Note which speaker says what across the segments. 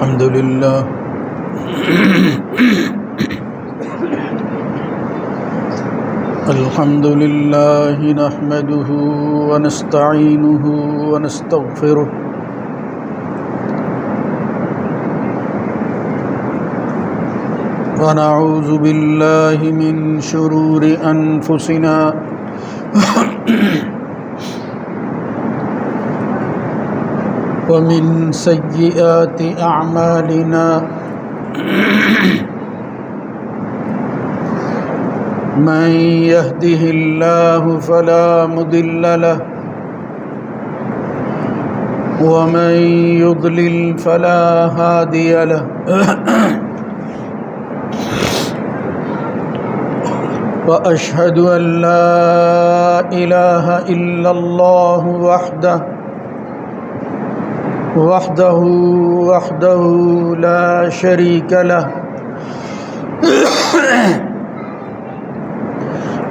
Speaker 1: الحمد لله الحمد لله نحمده ونستعينه ونستغفره ونعوذ بالله من شرور أنفسنا ومن سيئات أعمالنا من يهده الله فلا مضل له ومن يضلل فلا هادي له وأشهد أن لا إله إلا الله وحده لا شريك له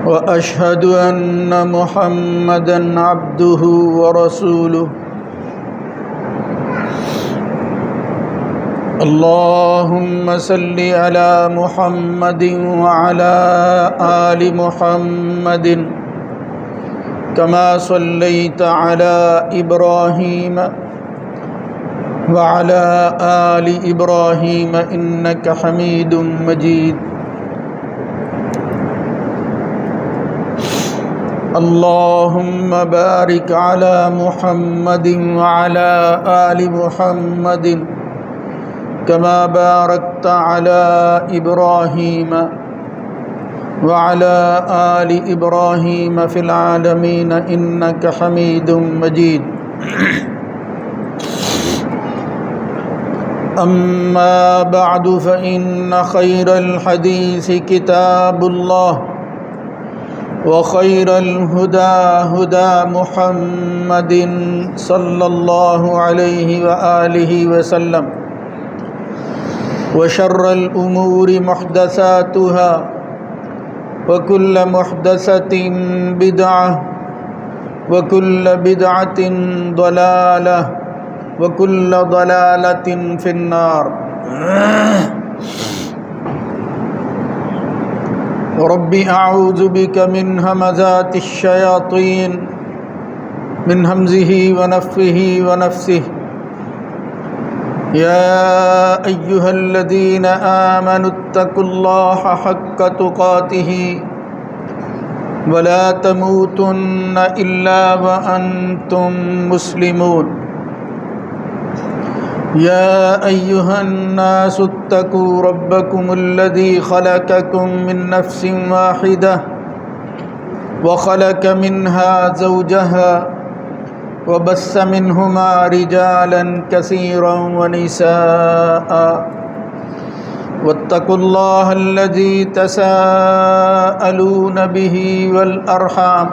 Speaker 1: وأشهد أن محمدًا عبده ورسوله اللهم صل على محمد وعلى آل محمد كما صليت على إبراهيم وعلى آل إبراهيم إنك حميد مجيد اللهم بارك على محمد وعلى آل محمد كما باركت على إبراهيم وعلى آل إبراهيم في العالمين إنك حميد مجيد أما بعد فإن خير الحديث كتاب الله وخير الهدى هدى محمد صلى الله عليه وآله وسلم وشر الأمور محدثاتها وكل محدثة بدعة وكل بدعة ضلالة وكل ضلالة في النار رب أعوذ بك من همزات الشياطين من همزه ونفخه ونفثه يا أيها الذين آمنوا اتقوا الله حق تقاته ولا تموتن إلا وأنتم مسلمون يا أيها الناس اتقوا ربكم الذي خلقكم من نفس واحدة وخلق منها زوجها وبث منهما رجالا كثيرا ونساء واتقوا الله الذي تساءلون به والأرحام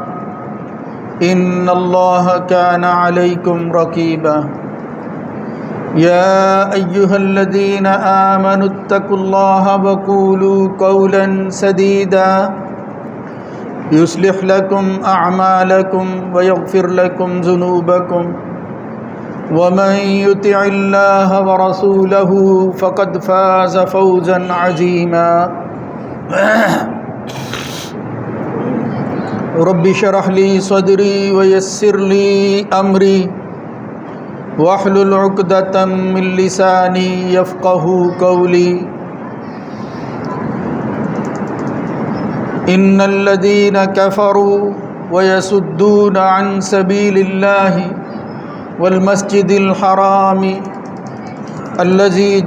Speaker 1: إن الله كان عليكم رقيبا يا أيها الذين آمنوا اتقوا الله وقولوا قولا سديدا يصلح لكم أعمالكم ويغفر لكم ذنوبكم ومن يطع الله ورسوله فقد فاز فوزا عظيما رب اشرح لي صدري ويسر لي أمري واحلل عقدة من لساني يفقه قولي إن الذين كفروا ويصدون عن سبيل الله والمسجد الحرام الذي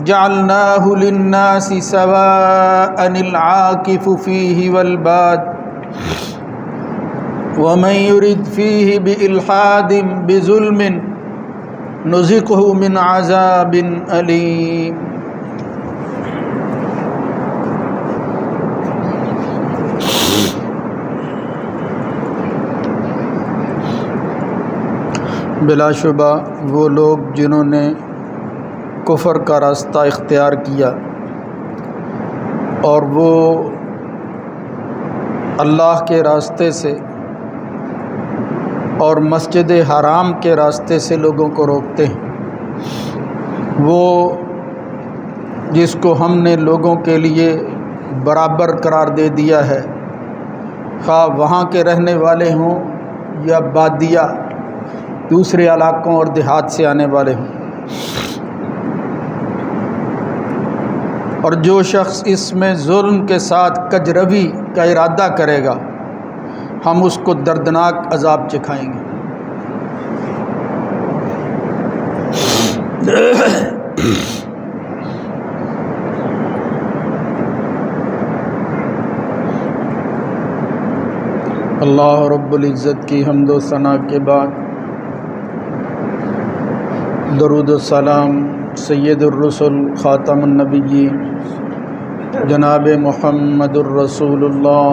Speaker 1: جعلناه للناس سواء العاكف فيه والباد ومن يرد فيه بإلحاد بظلم نذقه من عذاب أليم بلا شبہ وہ لوگ جنہوں نے کفر کا راستہ اختیار کیا اور وہ اللہ کے راستے سے اور مسجد حرام کے راستے سے لوگوں کو روکتے ہیں، وہ جس کو ہم نے لوگوں کے لیے برابر قرار دے دیا ہے، خواہ وہاں کے رہنے والے ہوں یا بادیہ دوسرے علاقوں اور دیہات سے آنے والے ہوں۔ اور جو شخص اس میں ظلم کے ساتھ کجروی کا ارادہ کرے گا ہم اس کو دردناک عذاب چکھائیں گے۔ اللہ رب العزت کی حمد و ثنا کے بعد درود و سلام سید الرسل خاتم النبیین جناب محمد الرسول اللہ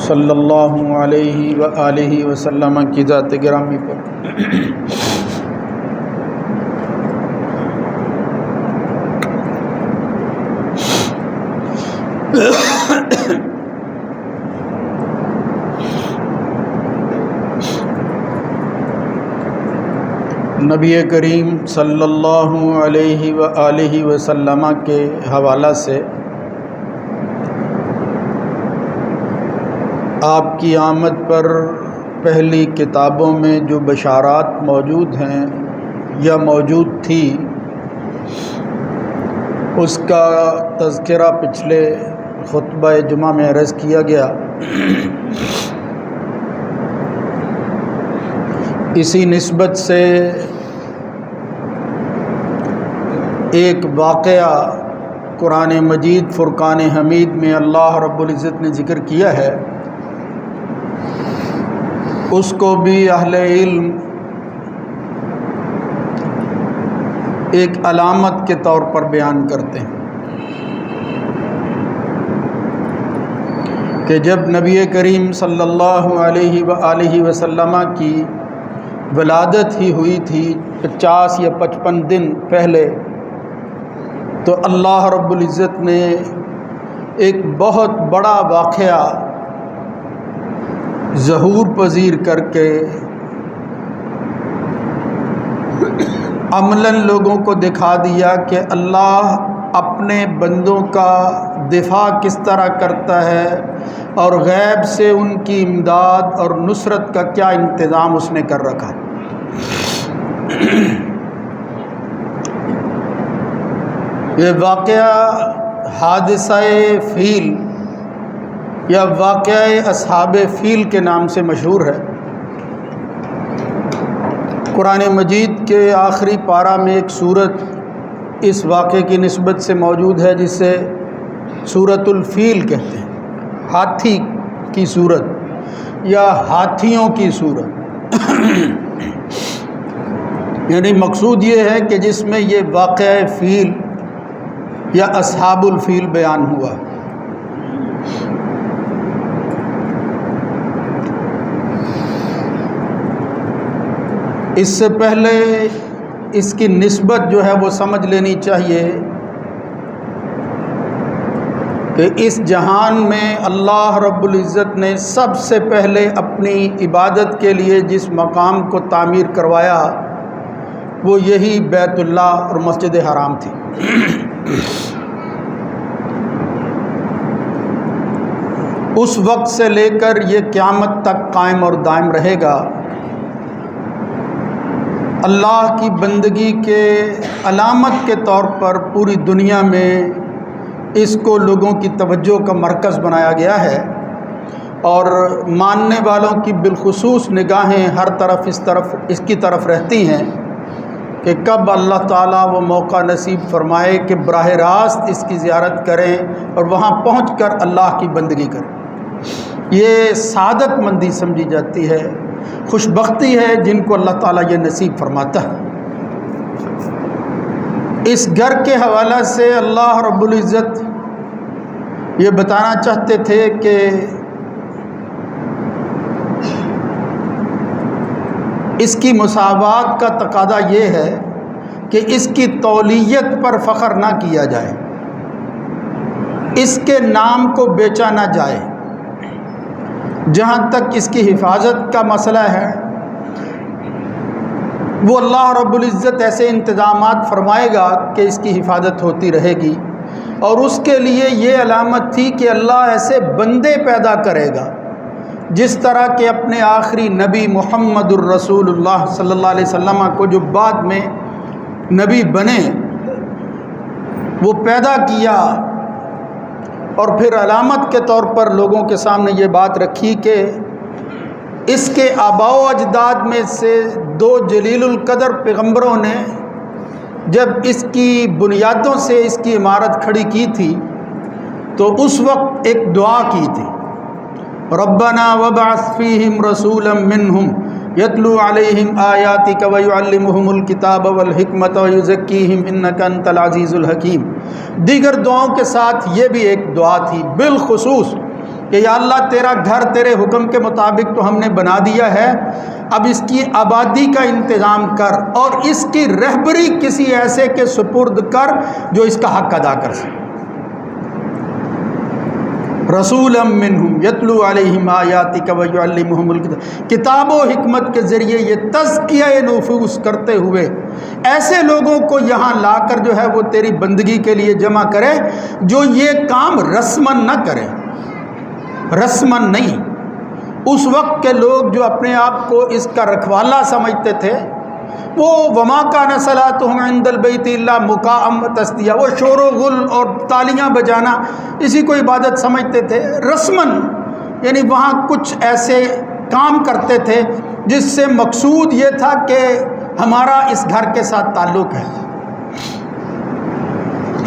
Speaker 1: صلی اللہ علیہ وآلہ وسلم کی ذات گرامی پر۔ نبی کریم صلی اللہ علیہ وآلہ وسلم کے حوالہ سے آپ کی آمد پر پہلی کتابوں میں جو بشارات موجود ہیں یا موجود تھی اس کا تذکرہ پچھلے خطبہ جمعہ میں عرض کیا گیا۔ اسی نسبت سے ایک واقعہ قرآن مجید فرقان حمید میں اللہ رب العزت نے ذکر کیا ہے، اس کو بھی اہل علم ایک علامت کے طور پر بیان کرتے ہیں کہ جب نبی کریم صلی اللہ علیہ وآلہ وسلم کی ولادت ہی ہوئی تھی 50 یا 55 دن پہلے، تو اللہ رب العزت نے ایک بہت بڑا واقعہ ظہور پذیر کر کے عملاً لوگوں کو دکھا دیا کہ اللہ اپنے بندوں کا دفاع کس طرح کرتا ہے اور غیب سے ان کی امداد اور نصرت کا کیا انتظام اس نے کر رکھا ہے۔ یہ واقعہ حادثہ فیل یا واقعہ اصحاب فیل کے نام سے مشہور ہے۔ قرآن مجید کے آخری پارہ میں ایک سورت اس واقعے کی نسبت سے موجود ہے جسے سورۃ الفیل کہتے ہیں، ہاتھی کی سورت یا ہاتھیوں کی سورت۔ یعنی مقصود یہ ہے کہ جس میں یہ واقعہ فیل یا اصحاب الفیل بیان ہوا۔ اس سے پہلے اس کی نسبت جو ہے وہ سمجھ لینی چاہیے کہ اس جہان میں اللہ رب العزت نے سب سے پہلے اپنی عبادت کے لیے جس مقام کو تعمیر کروایا وہ یہی بیت اللہ اور مسجد حرام تھی۔ اس وقت سے لے کر یہ قیامت تک قائم اور دائم رہے گا۔ اللہ کی بندگی کے علامت کے طور پر پوری دنیا میں اس کو لوگوں کی توجہ کا مرکز بنایا گیا ہے، اور ماننے والوں کی بالخصوص نگاہیں ہر طرف اس کی طرف رہتی ہیں کہ کب اللہ تعالیٰ وہ موقع نصیب فرمائے کہ براہ راست اس کی زیارت کریں اور وہاں پہنچ کر اللہ کی بندگی کریں۔ یہ سعادت مندی سمجھی جاتی ہے، خوش بختی ہے جن کو اللہ تعالیٰ یہ نصیب فرماتا ہے۔ اس گھر کے حوالہ سے اللہ رب العزت یہ بتانا چاہتے تھے کہ اس کی مساوات کا تقاضا یہ ہے کہ اس کی تولیت پر فخر نہ کیا جائے، اس کے نام کو بیچا نہ جائے۔ جہاں تک اس کی حفاظت کا مسئلہ ہے وہ اللہ رب العزت ایسے انتظامات فرمائے گا کہ اس کی حفاظت ہوتی رہے گی، اور اس کے لیے یہ علامت تھی کہ اللہ ایسے بندے پیدا کرے گا جس طرح کہ اپنے آخری نبی محمد الرسول اللہ صلی اللہ علیہ وسلم کو جو بعد میں نبی بنے وہ پیدا کیا، اور پھر علامت کے طور پر لوگوں کے سامنے یہ بات رکھی کہ اس کے آباء و اجداد میں سے دو جلیل القدر پیغمبروں نے جب اس کی بنیادوں سے اس کی عمارت کھڑی کی تھی تو اس وقت ایک دعا کی تھی، ربنا وابعث فیہم رسولا منہم یتلو علیہم آیاتک ویعلمہم الکتاب والحکمت ویزکیہم انک انت العزیز الحکیم۔ دیگر دعاؤں کے ساتھ یہ بھی ایک دعا تھی بالخصوص کہ یا اللہ تیرا گھر تیرے حکم کے مطابق تو ہم نے بنا دیا ہے، اب اس کی آبادی کا انتظام کر اور اس کی رہبری کسی ایسے کے سپرد کر جو اس کا حق ادا کر سکے۔ رسولا منہم یتلو علیہم آیاتک ویعلمہم الکتاب، کتاب و حکمت کے ذریعے یہ تزکیہ نفوس کرتے ہوئے ایسے لوگوں کو یہاں لا کر جو ہے وہ تیری بندگی کے لیے جمع کرے جو یہ کام رسماً نہ کرے، رسماً نہیں۔ اس وقت کے لوگ جو اپنے آپ کو اس کا رکھوالا سمجھتے تھے وہ وما کان صلاتہم عند البیت الا مکاء و تصدیہ، وہ شور و غل اور تالیاں بجانا اسی کو عبادت سمجھتے تھے رسماً، یعنی وہاں کچھ ایسے کام کرتے تھے جس سے مقصود یہ تھا کہ ہمارا اس گھر کے ساتھ تعلق ہے،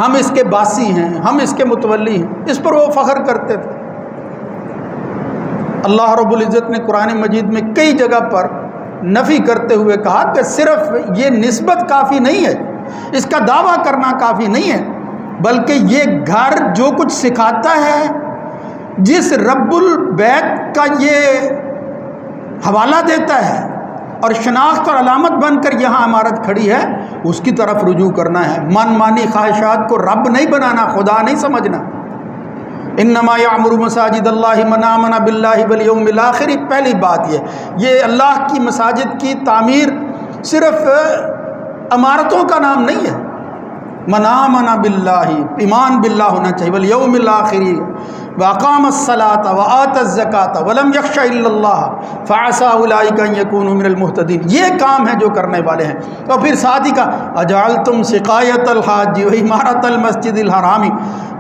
Speaker 1: ہم اس کے باسی ہیں، ہم اس کے متولی ہیں، اس پر وہ فخر کرتے تھے۔ اللہ رب العزت نے قرآن مجید میں کئی جگہ پر نفی کرتے ہوئے کہا کہ صرف یہ نسبت کافی نہیں ہے، اس کا دعویٰ کرنا کافی نہیں ہے، بلکہ یہ گھر جو کچھ سکھاتا ہے، جس رب البیت کا یہ حوالہ دیتا ہے اور شناخت اور علامت بن کر یہاں عمارت کھڑی ہے، اس کی طرف رجوع کرنا ہے، من مانی خواہشات کو رب نہیں بنانا، خدا نہیں سمجھنا۔ انما یعمر مساجد اللہ من آمن باللہ والیوم الآخر، پہلی بات یہ اللہ کی مساجد کی تعمیر صرف عمارتوں کا نام نہیں ہے، من آمن باللہ، ایمان باللہ ہونا چاہیے، والیوم الآخر، واقام الصلاۃ وآت الزکاۃ ولم یخش الا اللہ فعسى اولئک ان یکونوا من المہتدین، یہ کام ہے جو کرنے والے ہیں۔ اور پھر ساتھ ہی کہا اجعلتم سقایۃ الحاج وعمارۃ المسجد الحرام،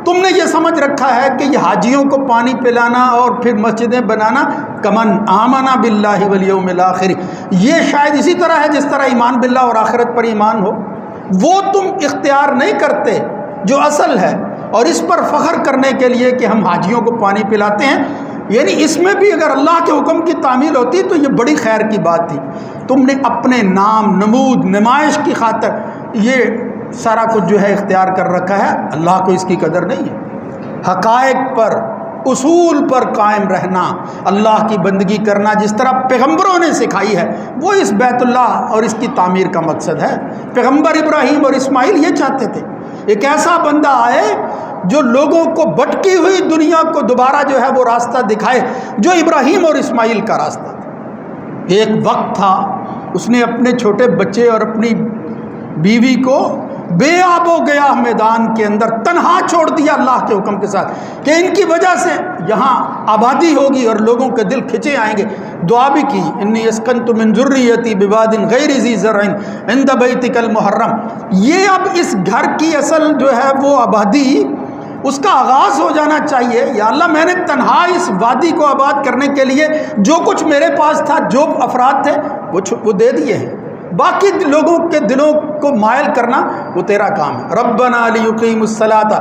Speaker 1: تم نے یہ سمجھ رکھا ہے کہ یہ حاجیوں کو پانی پلانا اور پھر مسجدیں بنانا کمن آمن باللہ والیوم الآخر، یہ شاید اسی طرح ہے جس طرح ایمان باللہ اور آخرت پر ایمان ہو، وہ تم اختیار نہیں کرتے جو اصل ہے، اور اس پر فخر کرنے کے لیے کہ ہم حاجیوں کو پانی پلاتے ہیں، یعنی اس میں بھی اگر اللہ کے حکم کی تعمیل ہوتی تو یہ بڑی خیر کی بات تھی۔ تم نے اپنے نام، نمود، نمائش کی خاطر یہ سارا کچھ جو ہے اختیار کر رکھا ہے، اللہ کو اس کی قدر نہیں ہے۔ حقائق پر، اصول پر قائم رہنا، اللہ کی بندگی کرنا جس طرح پیغمبروں نے سکھائی ہے، وہ اس بیت اللہ اور اس کی تعمیر کا مقصد ہے۔ پیغمبر ابراہیم اور اسماعیل یہ چاہتے تھے، ایک ایسا بندہ آئے جو لوگوں کو بھٹکی ہوئی دنیا کو دوبارہ جو ہے وہ راستہ دکھائے جو ابراہیم اور اسماعیل کا راستہ تھا۔ ایک وقت تھا اس نے اپنے چھوٹے بچے اور اپنی بیوی کو بے آب و گیاہ میدان کے اندر تنہا چھوڑ دیا اللہ کے حکم کے ساتھ کہ ان کی وجہ سے یہاں آبادی ہوگی اور لوگوں کے دل کھنچے آئیں گے۔ دعا بھی کی، انی اسکنت من ذریتی بواد غیر ذی زرع عند بیتک المحرم، یہ اب اس گھر کی اصل جو ہے وہ آبادی اس کا آغاز ہو جانا چاہیے۔ یا اللہ میں نے تنہا اس وادی کو آباد کرنے کے لیے جو کچھ میرے پاس تھا، جو افراد تھے وہ دے دیے ہیں، باقی لوگوں کے دلوں کو مائل کرنا وہ تیرا کام ہے۔ ربنا لیقیموا الصلاۃ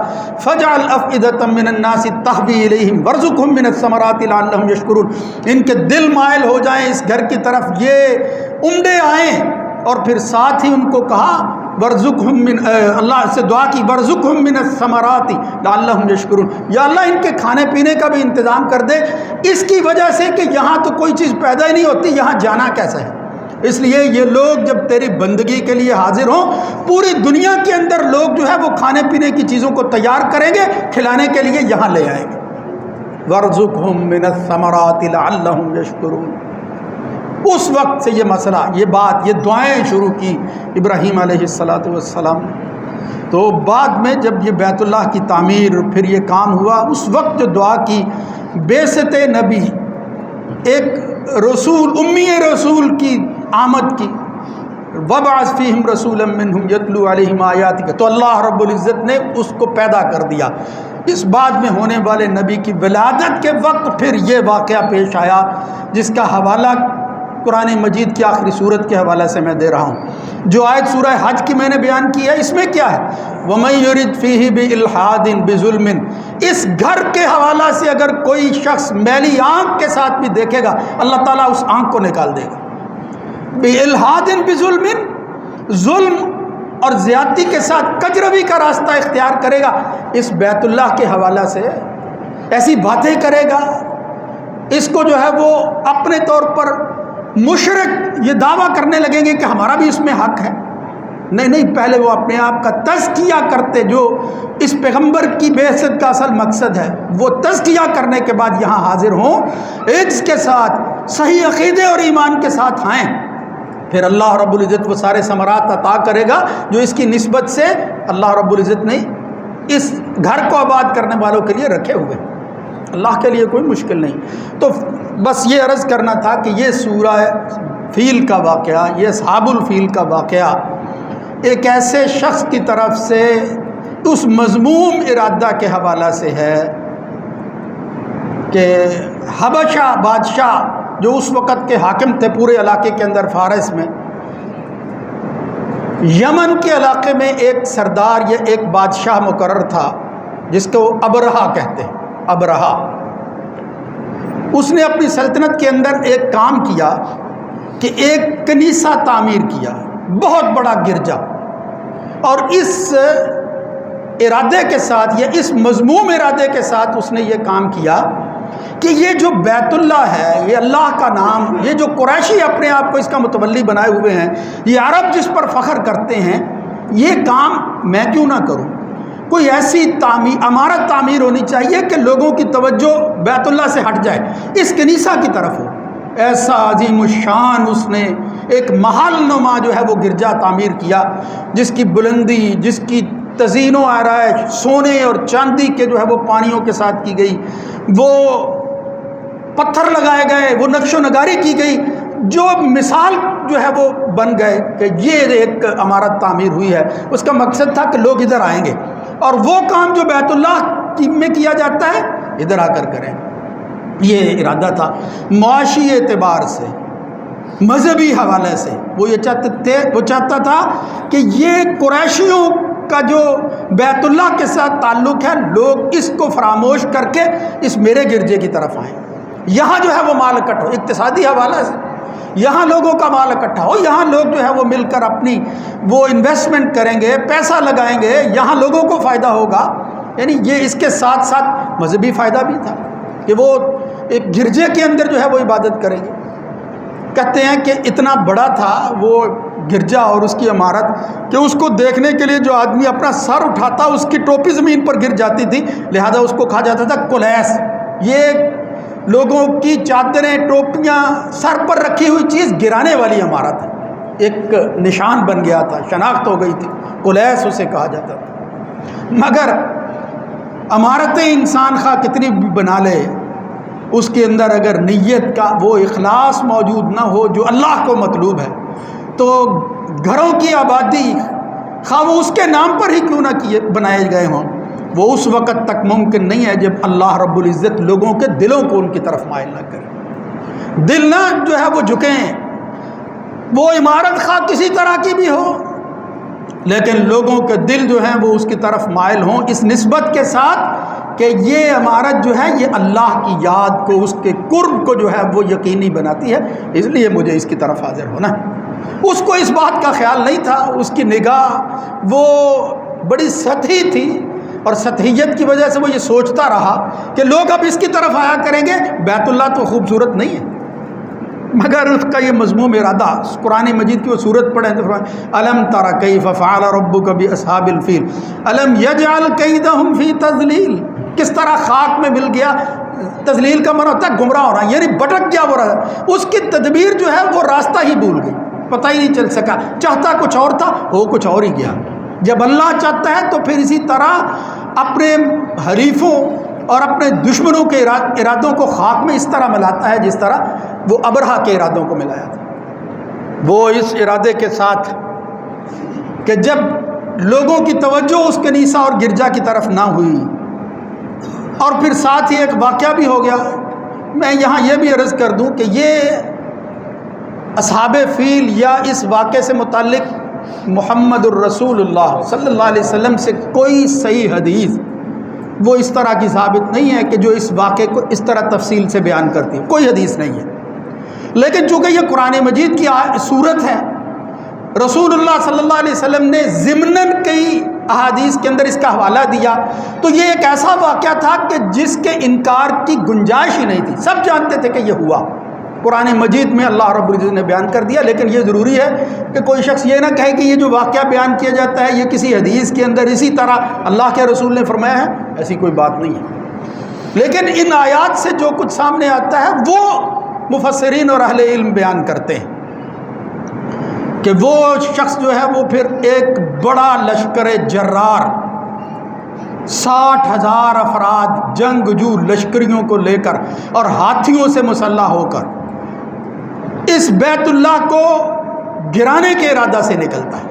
Speaker 1: فاجعل افئدۃ من الناس تهوی الیہم وارزقہم من الثمرات لعلہم یشکرون، ان کے دل مائل ہو جائیں اس گھر کی طرف، یہ عمدے آئیں، اور پھر ساتھ ہی ان کو کہا ورزقہم من، اللہ سے دعا کی ورزقہم من الثمرات لعلہم یشکرون، یا اللہ ان کے کھانے پینے کا بھی انتظام کر دے، اس کی وجہ سے کہ یہاں تو کوئی چیز پیدا ہی نہیں ہوتی، یہاں جانا کیسے ہے۔ اس لیے یہ لوگ جب تیری بندگی کے لیے حاضر ہوں، پوری دنیا کے اندر لوگ جو ہے وہ کھانے پینے کی چیزوں کو تیار کریں گے، کھلانے کے لیے یہاں لے آئیں گے۔ وَارْزُقْهُم مِّنَ الثَّمَرَاتِ لَعَلَّهُمْ يَشْكُرُونَ، اس وقت سے یہ مسئلہ، یہ بات، یہ دعائیں شروع کی ابراہیم علیہ السلام نے۔ تو بعد میں جب یہ بیت اللہ کی تعمیر، پھر یہ کام ہوا، اس وقت جو دعا کی بعثت نبی، ایک رسول، امی رسول کی آمد کی، وَبَعَثْ فِيهِمْ رَسُولًا مِّنْهُمْ يَتْلُو عَلَيْهِمْ آيَاتِكَ، تو اللہ رب العزت نے اس کو پیدا کر دیا۔ اس بعد میں ہونے والے نبی کی ولادت کے وقت پھر یہ واقعہ پیش آیا، جس کا حوالہ قرآن مجید کی آخری صورت کے حوالے سے میں دے رہا ہوں۔ جو آیت سورہ حج کی میں نے بیان کی ہے، اس میں کیا ہے؟ وَمَن يُرِدْ فِيهِ بِإِلْحَادٍ بِظُلْمٍ، اس گھر کے حوالہ سے اگر کوئی شخص میلی آنکھ کے ساتھ بھی دیکھے گا، اللہ تعالیٰ اس آنکھ کو نکال دے گا۔ بِإِلْحَادٍ بِظُلْمٍ، ظلم اور زیادتی کے ساتھ کجروی کا راستہ اختیار کرے گا، اس بیت اللہ کے حوالہ سے ایسی باتیں کرے گا، اس کو جو ہے وہ اپنے طور پر مشرک یہ دعویٰ کرنے لگیں گے کہ ہمارا بھی اس میں حق ہے۔ نہیں، پہلے وہ اپنے آپ کا تزکیہ کرتے، جو اس پیغمبر کی بعثت کا اصل مقصد ہے، وہ تزکیہ کرنے کے بعد یہاں حاضر ہوں، اس کے ساتھ صحیح عقیدے اور ایمان کے ساتھ آئیں، پھر اللہ رب العزت وہ سارے ثمرات عطا کرے گا جو اس کی نسبت سے اللہ رب العزت نے اس گھر کو آباد کرنے والوں کے لیے رکھے ہوئے۔ اللہ کے لیے کوئی مشکل نہیں۔ تو بس یہ عرض کرنا تھا کہ یہ سورہ فیل کا واقعہ، یہ اصحاب الفیل کا واقعہ ایک ایسے شخص کی طرف سے اس مذموم ارادہ کے حوالہ سے ہے کہ حبشہ بادشاہ جو اس وقت کے حاکم تھے پورے علاقے کے اندر، فارس میں، یمن کے علاقے میں ایک سردار یا ایک بادشاہ مقرر تھا جس کو ابرہا کہتے ہیں، ابرہا۔ اس نے اپنی سلطنت کے اندر ایک کام کیا کہ ایک کنیسہ تعمیر کیا، بہت بڑا گرجا، اور اس ارادے کے ساتھ یا اس مذموم ارادے کے ساتھ اس نے یہ کام کیا کہ یہ جو بیت اللہ ہے، یہ اللہ کا نام، یہ جو قریشی اپنے آپ کو اس کا متولی بنائے ہوئے ہیں، یہ عرب جس پر فخر کرتے ہیں، یہ کام میں کیوں نہ کروں؟ کوئی ایسی عمارت تعمیر ہونی چاہیے کہ لوگوں کی توجہ بیت اللہ سے ہٹ جائے، اس کنیسہ کی طرف ہو۔ ایسا عظیم الشان اس نے ایک محل نما جو ہے وہ گرجا تعمیر کیا، جس کی بلندی، جس کی تزئین و آرائش سونے اور چاندی کے جو ہے وہ پانیوں کے ساتھ کی گئی، وہ پتھر لگائے گئے، وہ نقش و نگاری کی گئی، جو مثال جو ہے وہ بن گئے کہ یہ ایک عمارت تعمیر ہوئی ہے۔ اس کا مقصد تھا کہ لوگ ادھر آئیں گے اور وہ کام جو بیت اللہ میں کیا جاتا ہے ادھر آ کر کریں۔ یہ ارادہ تھا۔ معاشی اعتبار سے، مذہبی حوالے سے وہ یہ چاہتا تھا کہ یہ قریشیوں کا جو بیت اللہ کے ساتھ تعلق ہے، لوگ اس کو فراموش کر کے اس میرے گرجے کی طرف آئیں، یہاں جو ہے وہ مال اکٹھا ہو، اقتصادی حوالے سے یہاں لوگوں کا مال اکٹھا ہو، یہاں لوگ جو ہے وہ مل کر اپنی وہ انویسٹمنٹ کریں گے، پیسہ لگائیں گے، یہاں لوگوں کو فائدہ ہوگا۔ یعنی یہ اس کے ساتھ ساتھ مذہبی فائدہ بھی تھا کہ وہ ایک گرجے کے اندر جو ہے وہ عبادت کریں گے۔ کہتے ہیں کہ اتنا بڑا تھا وہ گرجا اور اس کی عمارت کہ اس کو دیکھنے کے لیے جو آدمی اپنا سر اٹھاتا اس کی ٹوپی زمین پر گر جاتی تھی، لہذا اس کو کہا جاتا تھا کلیس۔ یہ لوگوں کی چادریں، ٹوپیاں، سر پر رکھی ہوئی چیز گرانے والی عمارت ہے، ایک نشان بن گیا تھا، شناخت ہو گئی تھی، کلیس اسے کہا جاتا تھا۔ مگر عمارتیں انسان خواہ کتنی بھی بنا لے، اس کے اندر اگر نیت کا وہ اخلاص موجود نہ ہو جو اللہ کو مطلوب ہے، تو گھروں کی آبادی خواہ وہ اس کے نام پر ہی کیوں نہ بنائے گئے ہوں، وہ اس وقت تک ممکن نہیں ہے جب اللہ رب العزت لوگوں کے دلوں کو ان کی طرف مائل نہ کرے، دل نہ جو ہے وہ جھکیں۔ وہ عمارت خواہ کسی طرح کی بھی ہو، لیکن لوگوں کے دل جو ہیں وہ اس کی طرف مائل ہوں، اس نسبت کے ساتھ کہ یہ عمارت جو ہے یہ اللہ کی یاد کو، اس کے قرب کو جو ہے وہ یقینی بناتی ہے، اس لیے مجھے اس کی طرف حاضر ہونا ہے۔ اس کو اس بات کا خیال نہیں تھا، اس کی نگاہ وہ بڑی سطحی تھی، اور سطحیت کی وجہ سے وہ یہ سوچتا رہا کہ لوگ اب اس کی طرف آیا کریں گے، بیت اللہ تو خوبصورت نہیں ہے۔ مگر اس کا یہ مضموم ارادہ، قرآن مجید کی وہ صورت پڑھیں تو فرمایا الم تر کیف فعل ربک باصحاب الفیل الم یجعل کیدہم فی تضلیل، کس طرح خاک میں مل گیا تضلیل کا معنی ہوتا ہے گمراہ ہونا، یعنی بھٹک گیا وہ راستہ، اس کی تدبیر جو ہے وہ راستہ ہی بھول گئی، پتہ ہی نہیں چل سکا، چاہتا کچھ اور تھا، ہو کچھ اور ہی گیا۔ جب اللہ چاہتا ہے تو پھر اسی طرح اپنے حریفوں اور اپنے دشمنوں کے ارادوں کو خاک میں اس طرح ملاتا ہے جس طرح وہ ابرہہ کے ارادوں کو ملایا تھا۔ وہ اس ارادے کے ساتھ کہ جب لوگوں کی توجہ اس کنیسہ اور گرجا کی طرف نہ ہوئی، اور پھر ساتھ ہی ایک واقعہ بھی ہو گیا۔ میں یہاں یہ بھی عرض کر دوں کہ یہ اصحاب فیل یا اس واقعے سے متعلق محمد الرسول اللہ صلی اللہ علیہ وسلم سے کوئی صحیح حدیث وہ اس طرح کی ثابت نہیں ہے کہ جو اس واقعے کو اس طرح تفصیل سے بیان کرتی ہے، کوئی حدیث نہیں ہے۔ لیکن چونکہ یہ قرآن مجید کی صورت ہے، رسول اللہ صلی اللہ علیہ وسلم نے ضمناً کئی احادیث کے اندر اس کا حوالہ دیا، تو یہ ایک ایسا واقعہ تھا کہ جس کے انکار کی گنجائش ہی نہیں تھی، سب جانتے تھے کہ یہ ہوا، قرآن مجید میں اللہ رب العزت نے بیان کر دیا۔ لیکن یہ ضروری ہے کہ کوئی شخص یہ نہ کہے کہ یہ جو واقعہ بیان کیا جاتا ہے یہ کسی حدیث کے اندر اسی طرح اللہ کے رسول نے فرمایا ہے، ایسی کوئی بات نہیں ہے۔ لیکن ان آیات سے جو کچھ سامنے آتا ہے وہ مفسرین اور اہل علم بیان کرتے ہیں کہ وہ شخص جو ہے وہ پھر ایک بڑا لشکر جرار 60,000 افراد جنگجو لشکریوں کو لے کر اور ہاتھیوں سے مسلح ہو کر اس بیت اللہ کو گرانے کے ارادہ سے نکلتا ہے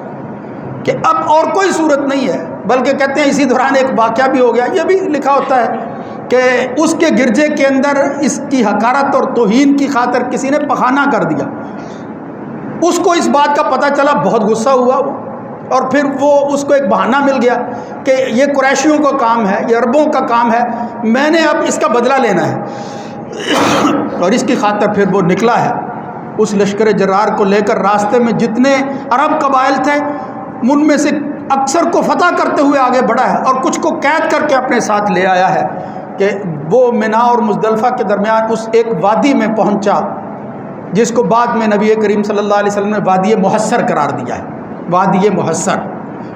Speaker 1: کہ اب اور کوئی صورت نہیں ہے، بلکہ کہتے ہیں اسی دوران ایک واقعہ بھی ہو گیا۔ یہ بھی لکھا ہوتا ہے کہ اس کے گرجے کے اندر اس کی حقارت اور توہین کی خاطر کسی نے پخانہ کر دیا، اس کو اس بات کا پتہ چلا، بہت غصہ ہوا وہ، اور پھر وہ اس کو ایک بہانہ مل گیا کہ یہ قریشیوں کا کام ہے، یہ عربوں کا کام ہے، میں نے اب اس کا بدلہ لینا ہے، اور اس کی خاطر پھر وہ نکلا ہے اس لشکر جرار کو لے کر۔ راستے میں جتنے عرب قبائل تھے ان میں سے اکثر کو فتح کرتے ہوئے آگے بڑھا ہے، اور کچھ کو قید کر کے اپنے ساتھ لے آیا ہے کہ وہ منا اور مزدلفہ کے درمیان اس ایک وادی میں پہنچا جس کو بعد میں نبی کریم صلی اللہ علیہ وسلم نے وادی محسر قرار دیا ہے۔ وادی محسر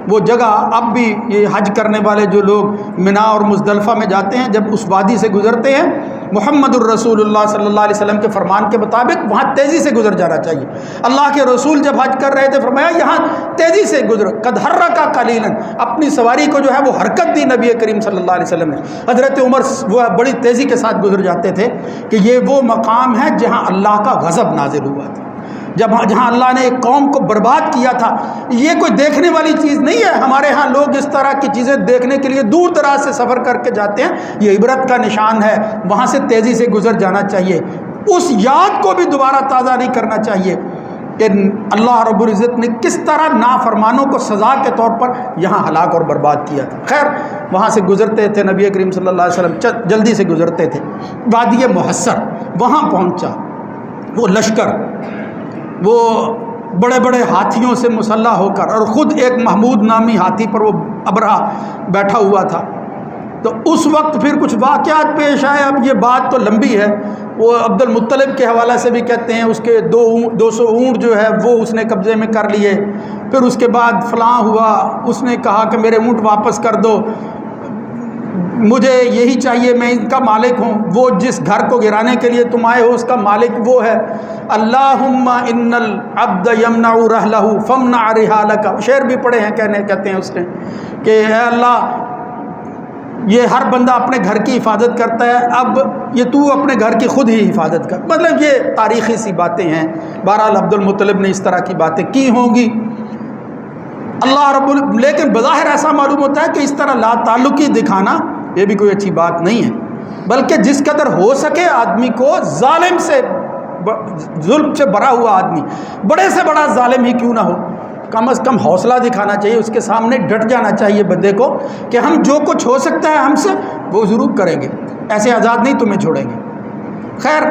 Speaker 1: وہ جگہ اب بھی یہ حج کرنے والے جو لوگ منا اور مزدلفہ میں جاتے ہیں، جب اس وادی سے گزرتے ہیں محمد الرسول اللہ صلی اللہ علیہ وسلم کے فرمان کے مطابق وہاں تیزی سے گزر جانا چاہیے۔ اللہ کے رسول جب حج کر رہے تھے فرمایا یہاں تیزی سے گزر، قد حرکا قلیلا، اپنی سواری کو جو ہے وہ حرکت دی نبی کریم صلی اللہ علیہ وسلم نے۔ حضرت عمر وہ بڑی تیزی کے ساتھ گزر جاتے تھے کہ یہ وہ مقام ہے جہاں اللہ کا غضب نازل ہوا تھا، جہاں اللہ نے ایک قوم کو برباد کیا تھا۔ یہ کوئی دیکھنے والی چیز نہیں ہے، ہمارے ہاں لوگ اس طرح کی چیزیں دیکھنے کے لیے دور دراز سے سفر کر کے جاتے ہیں، یہ عبرت کا نشان ہے، وہاں سے تیزی سے گزر جانا چاہیے۔ اس یاد کو بھی دوبارہ تازہ نہیں کرنا چاہیے کہ اللہ رب العزت نے کس طرح نافرمانوں کو سزا کے طور پر یہاں ہلاک اور برباد کیا تھا۔ خیر وہاں سے گزرتے تھے نبی کریم صلی اللہ علیہ وسلم، جلدی سے گزرتے تھے، وادی محسر وہاں پہنچا وہ لشکر، وہ بڑے بڑے ہاتھیوں سے مسلح ہو کر، اور خود ایک محمود نامی ہاتھی پر وہ ابرہہ بیٹھا ہوا تھا۔ تو اس وقت پھر کچھ واقعات پیش آئے، اب یہ بات تو لمبی ہے، وہ عبد المطلب کے حوالے سے بھی کہتے ہیں اس کے 200 اونٹ جو ہے وہ اس نے قبضے میں کر لیے، پھر اس کے بعد فلاں ہوا، اس نے کہا کہ میرے اونٹ واپس کر دو، مجھے یہی چاہیے، میں ان کا مالک ہوں، وہ جس گھر کو گرانے کے لیے تم آئے ہو اس کا مالک وہ ہے۔ اللہم ان العبد یمنع رحلہ فامنع رحالک، شعر بھی پڑھے ہیں، کہتے ہیں اس نے کہ اے اللہ یہ ہر بندہ اپنے گھر کی حفاظت کرتا ہے، اب یہ تو اپنے گھر کی خود ہی حفاظت کر، مطلب یہ تاریخی سی باتیں ہیں۔ بہرحال عبد المطلب نے اس طرح کی باتیں کی ہوں گی اللہ لیکن بظاہر ایسا معلوم ہوتا ہے کہ اس طرح لا تعلقی دکھانا یہ بھی کوئی اچھی بات نہیں ہے، بلکہ جس قدر ہو سکے آدمی کو ظالم سے، ظلم سے بھرا ہوا آدمی بڑے سے بڑا ظالم ہی کیوں نہ ہو، کم از کم حوصلہ دکھانا چاہیے، اس کے سامنے ڈٹ جانا چاہیے بندے کو کہ ہم جو کچھ ہو سکتا ہے ہم سے وہ ضرور کریں گے، ایسے آزاد نہیں تمہیں چھوڑیں گے۔ خیر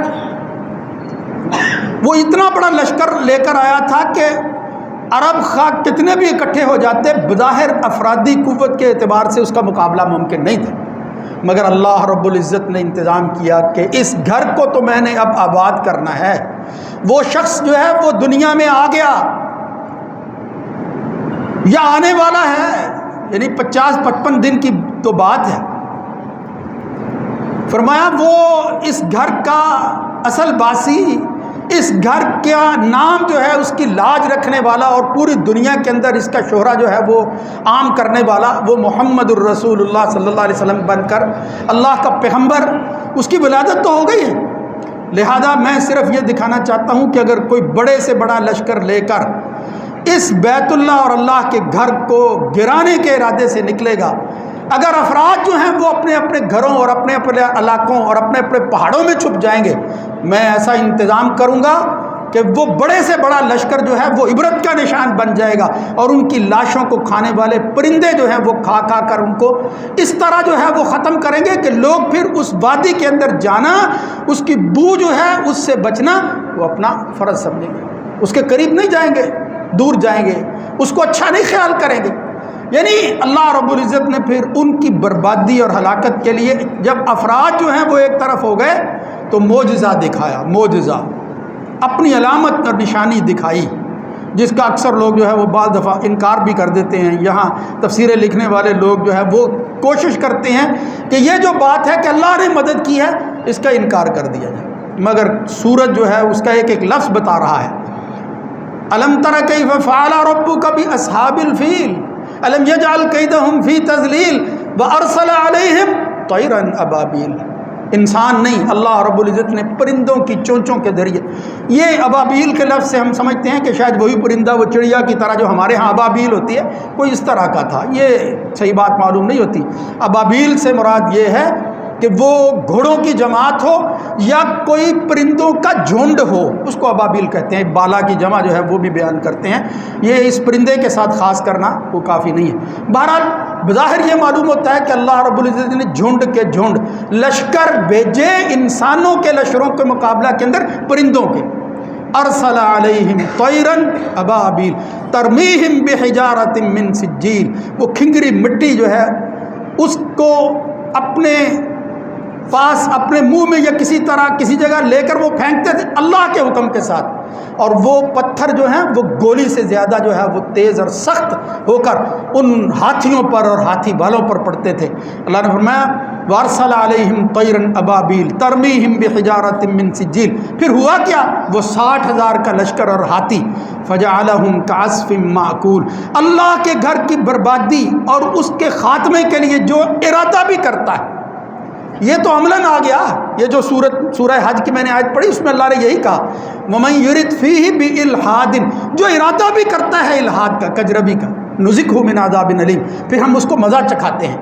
Speaker 1: وہ اتنا بڑا لشکر لے کر آیا تھا کہ عرب خواہ کتنے بھی اکٹھے ہو جاتے بظاہر افرادی قوت کے اعتبار سے اس کا مقابلہ ممکن نہیں تھا، مگر اللہ رب العزت نے انتظام کیا کہ اس گھر کو تو میں نے اب آباد کرنا ہے۔ وہ شخص جو ہے وہ دنیا میں آ گیا یا آنے والا ہے، یعنی 50-55 دن کی تو بات ہے، فرمایا وہ اس گھر کا اصل باسی، اس گھر کا نام جو ہے اس کی لاج رکھنے والا اور پوری دنیا کے اندر اس کا شہرہ جو ہے وہ عام کرنے والا، وہ محمد الرسول اللہ صلی اللہ علیہ وسلم بن کر اللہ کا پیغمبر، اس کی ولادت تو ہو گئی ہے۔ لہذا میں صرف یہ دکھانا چاہتا ہوں کہ اگر کوئی بڑے سے بڑا لشکر لے کر اس بیت اللہ اور اللہ کے گھر کو گرانے کے ارادے سے نکلے گا، اگر افراد جو ہیں وہ اپنے اپنے گھروں اور اپنے اپنے علاقوں اور اپنے اپنے پہاڑوں میں چھپ جائیں گے، میں ایسا انتظام کروں گا کہ وہ بڑے سے بڑا لشکر جو ہے وہ عبرت کا نشان بن جائے گا، اور ان کی لاشوں کو کھانے والے پرندے جو ہیں وہ کھا کھا کر ان کو اس طرح جو ہے وہ ختم کریں گے کہ لوگ پھر اس وادی کے اندر جانا، اس کی بو جو ہے اس سے بچنا وہ اپنا فرض سمجھیں گے، اس کے قریب نہیں جائیں گے، دور جائیں گے، اس کو اچھا نہیں خیال کریں گے۔ یعنی اللہ رب العزت نے پھر ان کی بربادی اور ہلاکت کے لیے جب افراد جو ہیں وہ ایک طرف ہو گئے تو معجزہ دکھایا، معجزہ، اپنی علامت اور نشانی دکھائی، جس کا اکثر لوگ جو ہے وہ بعض دفعہ انکار بھی کر دیتے ہیں۔ یہاں تفسیریں لکھنے والے لوگ جو ہے وہ کوشش کرتے ہیں کہ یہ جو بات ہے کہ اللہ نے مدد کی ہے اس کا انکار کر دیا جائے، مگر سورج جو ہے اس کا ایک ایک لفظ بتا رہا ہے۔ الم تر کیف فعل ربک باصحاب الفیل الم یجعل کیدہم فی تضلیل وارسل علیہم طیرا ابابیل۔ انسان نہیں، اللہ رب العزت نے پرندوں کی چونچوں کے ذریعے، یہ ابابیل کے لفظ سے ہم سمجھتے ہیں کہ شاید وہی پرندہ وہ چڑیا کی طرح جو ہمارے ہاں ابابیل ہوتی ہے کوئی اس طرح کا تھا، یہ صحیح بات معلوم نہیں ہوتی۔ ابابیل سے مراد یہ ہے کہ وہ گھوڑوں کی جماعت ہو یا کوئی پرندوں کا جھنڈ ہو، اس کو ابابیل کہتے ہیں۔ بالا کی جمع جو ہے وہ بھی بیان کرتے ہیں، یہ اس پرندے کے ساتھ خاص کرنا وہ کافی نہیں ہے۔ بہرحال بظاہر یہ معلوم ہوتا ہے کہ اللہ رب العزت نے جھنڈ کے جھنڈ لشکر بھیجے انسانوں کے لشکروں کے مقابلہ کے اندر پرندوں کے۔ ارسل علیہم طیرا ابابیل ترمیہم بحجارۃ من سجیل، وہ کھنگری مٹی جو ہے اس کو اپنے پاس اپنے منہ میں یا کسی طرح کسی جگہ لے کر وہ پھینکتے تھے اللہ کے حکم کے ساتھ، اور وہ پتھر جو ہیں وہ گولی سے زیادہ جو ہے وہ تیز اور سخت ہو کر ان ہاتھیوں پر اور ہاتھی بالوں پر پڑتے تھے۔ اللہ نے فرمایا وارسل علیہم طیرا ابابیل ترمیہم بحجارۃ من سجیل، پھر ہوا کیا، وہ 60,000 کا لشکر اور ہاتھی، فجعلہم کعصف مأکول، اللہ کے گھر کی بربادی اور اس کے خاتمے کے لیے جو ارادہ بھی کرتا ہے، یہ تو عملاً آ گیا۔ یہ جو سورہ حج کی میں نے آیت پڑھی اس میں اللہ نے یہی کہا وَمَن يُرِدْ فِيهِ بِإِلْحَادٍ، جو ارادہ بھی کرتا ہے الحاد کا، کجربی کا، نُذِقْهُ مِنْ عَذَابٍ أَلِيمٍ، پھر ہم اس کو مزہ چکھاتے ہیں۔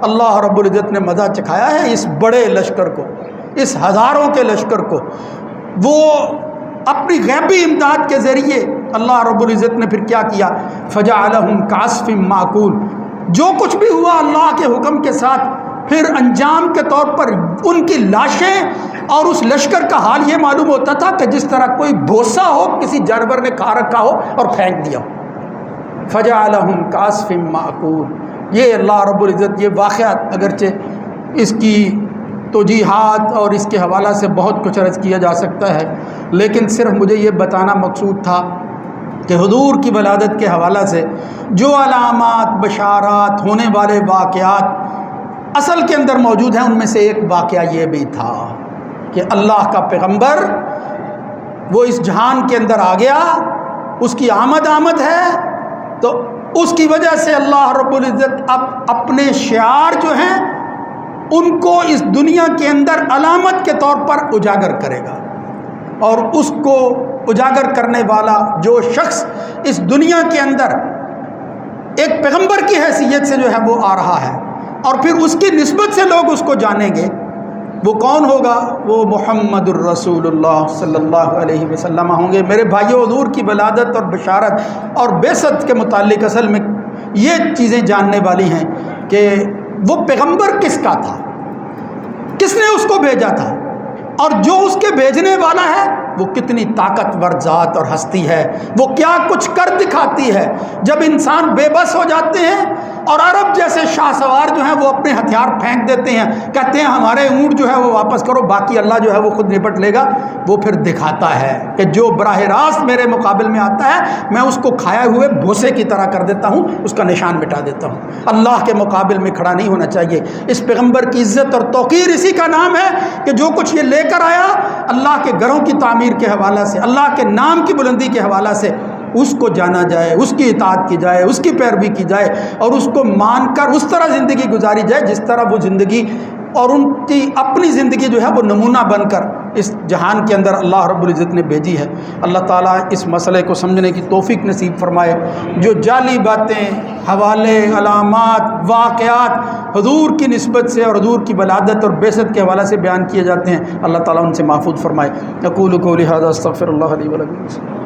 Speaker 1: اللہ رب العزت نے مزہ چکھایا ہے اس بڑے لشکر کو، اس ہزاروں کے لشکر کو، وہ اپنی غیبی امداد کے ذریعے اللہ رب العزت نے پھر کیا کیا، فَجَعَلَهُمْ كَعَصْفٍ مَأْكُولٍ، جو کچھ بھی ہوا اللہ کے حکم کے ساتھ، پھر انجام کے طور پر ان کی لاشیں اور اس لشکر کا حال یہ معلوم ہوتا تھا کہ جس طرح کوئی بھوسا ہو کسی جانور نے کھا رکھا ہو اور پھینک دیا ہو۔ فَجَعَلَهُمْ كَعَصْفٍ مَأْكُولٍ، یہ اللہ رب العزت، یہ واقعات اگرچہ اس کی توجیحات اور اس کے حوالہ سے بہت کچھ عرض کیا جا سکتا ہے، لیکن صرف مجھے یہ بتانا مقصود تھا کہ حضور کی ولادت کے حوالہ سے جو علامات، بشارات، ہونے والے واقعات اصل کے اندر موجود ہیں، ان میں سے ایک واقعہ یہ بھی تھا کہ اللہ کا پیغمبر وہ اس جہان کے اندر آ گیا، اس کی آمد ہے، تو اس کی وجہ سے اللہ رب العزت اب اپنے شعار جو ہیں ان کو اس دنیا کے اندر علامت کے طور پر اجاگر کرے گا، اور اس کو اجاگر کرنے والا جو شخص اس دنیا کے اندر ایک پیغمبر کی حیثیت سے جو ہے وہ آ رہا ہے، اور پھر اس کی نسبت سے لوگ اس کو جانیں گے، وہ کون ہوگا؟ وہ محمد الرسول اللہ صلی اللہ علیہ وسلم ہوں گے۔ میرے بھائیو، حضور کی ولادت اور بشارت اور بعثت کے متعلق اصل میں یہ چیزیں جاننے والی ہیں کہ وہ پیغمبر کس کا تھا، کس نے اس کو بھیجا تھا، اور جو اس کے بھیجنے والا ہے وہ کتنی طاقتور ذات اور ہستی ہے، وہ کیا کچھ کر دکھاتی ہے۔ جب انسان بے بس ہو جاتے ہیں اور عرب جیسے شاہ سوار جو ہیں وہ اپنے ہتھیار پھینک دیتے ہیں، کہتے ہیں ہمارے اونٹ جو ہے وہ واپس کرو، باقی اللہ جو ہے وہ خود نپٹ لے گا، وہ پھر دکھاتا ہے کہ جو براہ راست میرے مقابل میں آتا ہے میں اس کو کھائے ہوئے بھوسے کی طرح کر دیتا ہوں، اس کا نشان مٹا دیتا ہوں۔ اللہ کے مقابل میں کھڑا نہیں ہونا چاہیے۔ اس پیغمبر کی عزت اور توقیر اسی کا نام ہے کہ جو کچھ یہ لے کر آیا اللہ کے گھروں کی تعمیر کے حوالہ سے، اللہ کے نام کی بلندی کے حوالہ سے، اس کو جانا جائے، اس کی اطاعت کی جائے، اس کی پیروی کی جائے اور اس کو مان کر اس طرح زندگی گزاری جائے جس طرح وہ زندگی اور ان کی اپنی زندگی جو ہے وہ نمونہ بن کر اس جہان کے اندر اللہ رب العزت نے بھیجی ہے۔ اللہ تعالیٰ اس مسئلے کو سمجھنے کی توفیق نصیب فرمائے۔ جو جعلی باتیں، حوالے، علامات، واقعات حضور کی نسبت سے اور حضور کی ولادت اور بعثت کے حوالے سے بیان کیے جاتے ہیں، اللہ تعالیٰ ان سے محفوظ فرمائے۔ اقول قولی ھذا استغفر اللہ لی ولکم۔